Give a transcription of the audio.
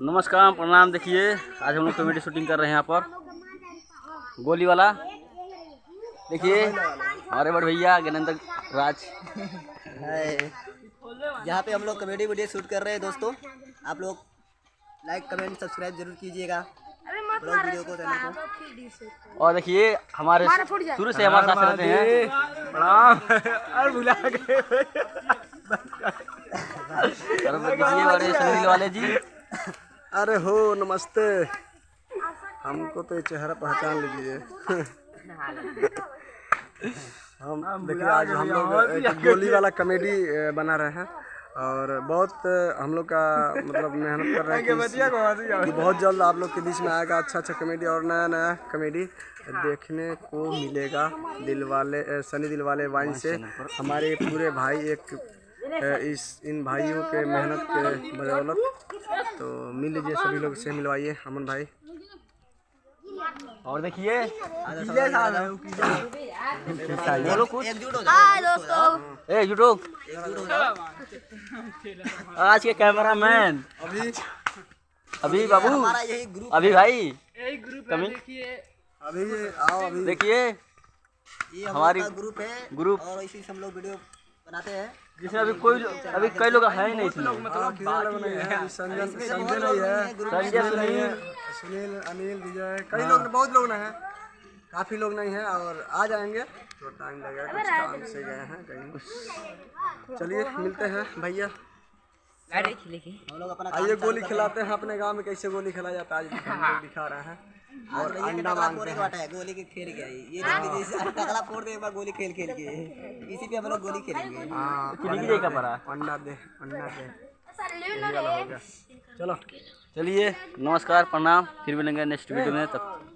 नमस्कार प्रणाम। देखिए आज हम लोग कॉमेडी शूटिंग कर रहे हैं यहाँ पर गोली वाला। देखिए हमारे बड़े भैया ज्ञानेंद्र राज है। यहाँ पे हम लोग कॉमेडी वीडियो शूट कर रहे हैं दोस्तों। आप लोग लाइक कमेंट सब्सक्राइब जरूर कीजिएगा ब्लॉग वीडियो को, चैनल को। और देखिए हमारे शुरू से हमारे साथ रहते हैं प्रणाम और बुला गए बड़े सनी वाले जी। अरे हो नमस्ते, हमको तो ये चेहरा पहचान लीजिए। हम देखिए आज हम लोग एक गोली वाला कॉमेडी बना रहे हैं और बहुत हम लोग का मतलब मेहनत कर रहे हैं कि बहुत जल्द आप लोग के बीच में आएगा अच्छा कॉमेडी और नया कॉमेडी देखने को मिलेगा। दिलवाले सनी दिलवाले वाइन से हमारे पूरे भाई इन भाइयों के मेहनत के बदौलत तो मिल लीजिए, सभी लोग से मिलवाइए अमन भाई। और देखिए यूट्यूब आज के कैमरा मैन अभी बाबू अभी भाई अभी आओ। अभी देखिए ये हमारी ग्रुप है ग्रुप और इसी से हम लोग वीडियो बनाते हैं जिसमें अभी कई लोग है ही नहीं इसमें। संजय नहीं है, संजय सुनील अनिल विजय कई लोग बहुत लोग नहीं है, काफी लोग नहीं है और आ जाएंगे तो टाइम लगेगा, कुछ काम से गए हैं कहीं। चलिए मिलते हैं भैया। हम लोग अपना आइए गोली खिलाते हैं अपने गांव में, कैसे गोली खिलाया जाता है आज हम लोग दिखा रहे हैं। और अंडा मांगते हैं गोली के खेल के ये देख लीजिए टकला फोड़ दे एक बार गोली खेल खेल के, इसी पे हम लोग गोली खेलेंगे। अंडा दे यही वाला हो गया। चलो चलिए नमस्कार प्रणाम, फिर मिलेंगे नेक्स्ट वीडियो में, तब